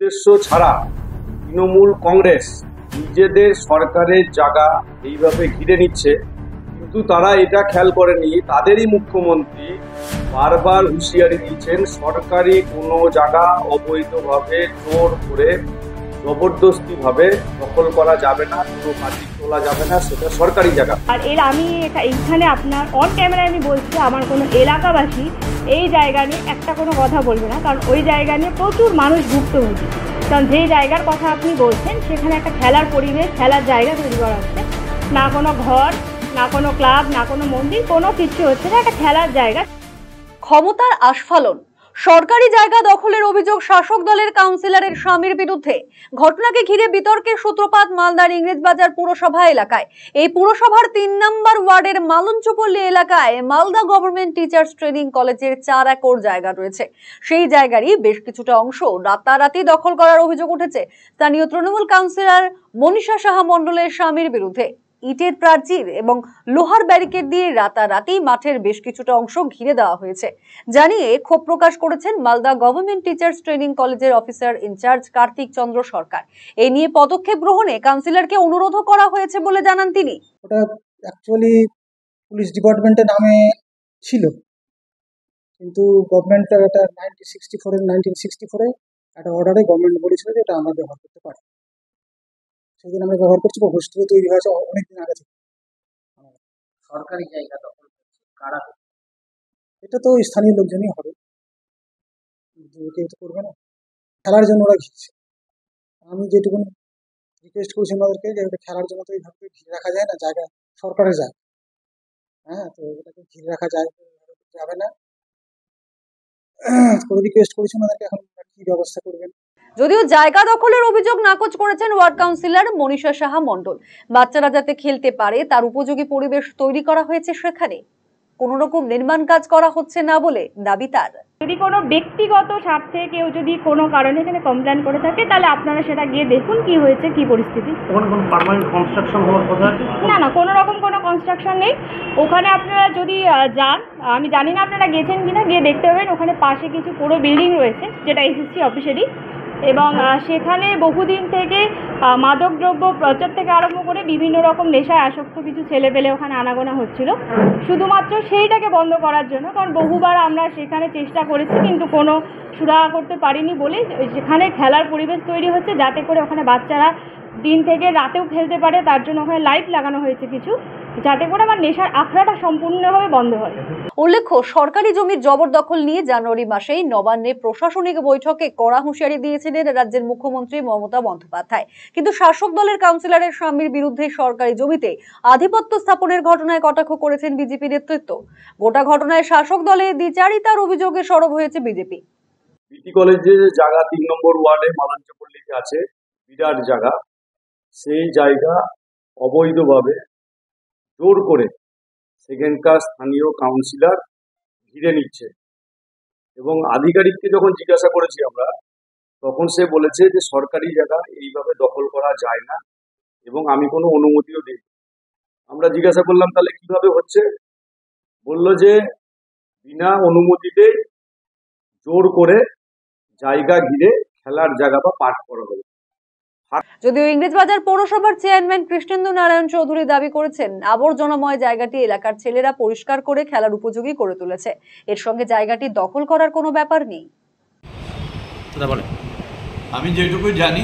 উদ্দেশ্য ছাড়া তৃণমূল কংগ্রেস নিজেদের সরকারের জায়গা এইভাবে ঘিরে নিচ্ছে, কিন্তু তারা এটা খেয়াল করেনি তাদেরই মুখ্যমন্ত্রী বারবার হুঁশিয়ারি দিয়েছেন সরকারি কোনো জায়গা অবৈধভাবে জোর করে জবরদস্তি ভাবে দখল করা যাবে না, কোনো পার্টি তোলা যাবে না, সেটা সরকারি জায়গা। আর আমি এইখানে আপনার অন ক্যামেরায় আমি বলছি, আমার কোনো এলাকাবাসী এই জায়গা নিয়ে একটা কোনো কথা বলবে না, কারণ ওই জায়গা নিয়ে প্রচুর মানুষ ভুক্তভোগী। কারণ যেই জায়গার কথা আপনি বলছেন সেখানে একটা খেলার পরিবেশ, খেলার জায়গা তৈরি করা হচ্ছে, না কোনো ঘর, না কোনো ক্লাব, না কোনো মন্দির, কোনো কিছু হচ্ছে না, একটা খেলার জায়গা। ক্ষমতার আস্ফালন, সরকারি জায়গা দখলের অভিযোগ শাসক দলের কাউন্সিলরের স্বামীর বিরুদ্ধে। ঘটনাকে ঘিরে বিতর্কের সূত্রপাত মালদার ইংরেজবাজার পুরসভা এলাকায়। এই পুরসভার ৩ নম্বর ওয়ার্ডের মালঞ্চপল্লী এলাকায় মালদা গভর্নমেন্ট টিচার্স ট্রেনিং কলেজের ৪ একর জায়গা রয়েছে। সেই জায়গারই বেশ কিছুটা অংশ রাতারাতি দখল করার অভিযোগ উঠেছে স্থানীয় তৃণমূল কাউন্সিলর মনীষা সাহা মণ্ডলের স্বামীর বিরুদ্ধে। ইটের প্রাচীর এবং লোহার ব্যারিকেড দিয়ে রাতারাতি মাঠের বেশ কিছুটা অংশ ঘিরে দেওয়া হয়েছে জানিয়ে ক্ষোভ প্রকাশ করেছেন মালদা গভর্নমেন্ট টিচার্স ট্রেনিং কলেজের অফিসার ইনচার্জ কার্তিক চন্দ্র সরকার। এই নিয়ে পদক্ষেপ গ্রহণে কাউন্সিলরকে অনুরোধ করা হয়েছে বলে জানান তিনি। ওটা অ্যাকচুয়ালি পুলিশ ডিপার্টমেন্টের নামে ছিল, কিন্তু গভর্নমেন্ট এটা 1964 একটা অর্ডারে গভর্নমেন্ট বলেছিল যে এটা আমরা ব্যবহার করতে পারি, সেই জন্য আমরা ব্যবহার করছি। হোস্টেল তৈরি হয়েছে অনেকদিন আগে থেকে। সরকারি জায়গা দখল কারা? এটা তো স্থানীয় লোকজনই হবে, কেউ তো করবে না। খেলার জন্য ওরা ঘিরছে। আমি যেটুকু রিকোয়েস্ট করেছি ওনাদেরকে যে ওটা খেলার জন্য তো এইভাবে ঘিরে রাখা যায় না, জায়গা সরকারের জায়গা, হ্যাঁ, তো এটাকে ঘিরে রাখা যাবে না। করে রিকোয়েস্ট করেছি ওনাদেরকে, এখন কি ব্যবস্থা করবেন। যদিও জায়গা দখলের অভিযোগ নাকচ করেছেন ওয়ার্ড কাউন্সিলর মনীষা সাহা মণ্ডল। বাচ্চারা যাতে খেলতে পারে তার উপযোগী পরিবেশ তৈরি করা হয়েছে সেখানে, কোন রকম নির্মাণ কাজ করা হচ্ছে না বলে দাবি তার। যদি কোনো ব্যক্তিগত স্বার্থে কেউ যদি কোনো কারণে এখানে কমপ্লেন করে থাকে, তাহলে আপনারা সেটা গিয়ে দেখুন কি হয়েছে, কি পরিস্থিতি। কোনো পার্মানেন্ট কনস্ট্রাকশন হওয়ার কথা আছে? না, কোনো রকম কোনো কনস্ট্রাকশন নেই। ওখানে আপনারা যদি যান, আমি জানি না আপনারা গেছেন কিনা, গিয়ে দেখতে পাবেন ওখানে পাশে কিছু পুরো বিল্ডিং রয়েছে যেটা এসএসসি অফিসেরই, এবং সেখানে বহুদিন থেকে মাদকদ্রব্য প্রচার থেকে আরম্ভ করে বিভিন্ন রকম নেশায় আসক্ত কিছু ছেলেপেলে ওখানে আনাগোনা হচ্ছিল, শুধুমাত্র সেইটাকে বন্ধ করার জন্য। কারণ বহুবার আমরা সেখানে চেষ্টা করেছি, কিন্তু কোনো সুরাহা করতে পারিনি বলে সেখানে খেলার পরিবেশ তৈরি হচ্ছে, যাতে করে ওখানে বাচ্চারা দিন থেকে রাতেও খেলতে পারে। তার জন্য ওখানে লাইট লাগানো হয়েছে কিছু, যাতে করে আমার নেশার আখড়াটা সম্পূর্ণভাবে বন্ধ হয়। উল্লেখ্য, সরকারি জমির জবরদখল নিয়ে জানুয়ারি মাসেই নবান্নে প্রশাসনিক বৈঠকে কড়া হুঁশিয়ারি দিয়েছিলেন রাজ্যের মুখ্যমন্ত্রী মমতা বন্দ্যোপাধ্যায়। কিন্তু শাসক দলের কাউন্সিলরের স্বামীর বিরুদ্ধে সরকারি জমিতে আধিপত্য স্থাপনের ঘটনায় কটাক্ষ করেছেন বিজেপি নেতৃত্ব। গোটা ঘটনায় শাসক দলের দ্বিচারিতার অভিযোগে সরব হয়েছে বিজেপি। বিটি কলেজের জায়গা ৩ নম্বর ওয়ার্ডে মালঞ্চপল্লীতে আছে, বিরাট জায়গা। সেই জায়গা অবৈধভাবে জোর করে সেখানকার স্থানীয় কাউন্সিলর ঘিরে নিচ্ছে, এবং আধিকারিককে যখন জিজ্ঞাসা করেছি আমরা, তখন সে বলেছে যে সরকারি জায়গা এইভাবে দখল করা যায় না, এবং আমি কোনো অনুমতিও দিই। আমরা জিজ্ঞাসা করলাম তাহলে কিভাবে হচ্ছে, বলল যে বিনা অনুমতিতে জোর করে জায়গা ঘিরে খেলার জায়গা বা পার্ক করা হবে। যদিও ইংরেজবাজার পৌরসভার চেয়ারম্যান কৃষ্ণেন্দু নারায়ণ চৌধুরী দাবি করেছেন আবর্জনাময় জায়গাটি এলাকার ছেলেরা পরিষ্কার করে খেলার উপযোগী করে তুলেছে, এর সঙ্গে জায়গাটি দখল করার কোনো ব্যাপার নেই। আমি যেটুকু জানি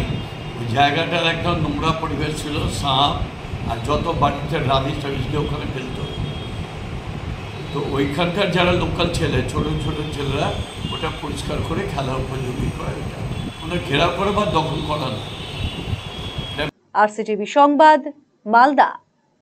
ওই জায়গাটার একটা নোংরা পরিবেশ ছিল, সাপ আর যত বাড়িতে রাবি টাবিসকে ওখানে ফেলত। তো ওইখানকার যারা লোকাল ছেলে, ছোট ছোট ছেলেরা ওটা পরিষ্কার করে খেলা উপযোগী করে, এটা ওটা ঘেরাও করে বা দখল করা না। আরসিটিভি সংবাদ, মালদা।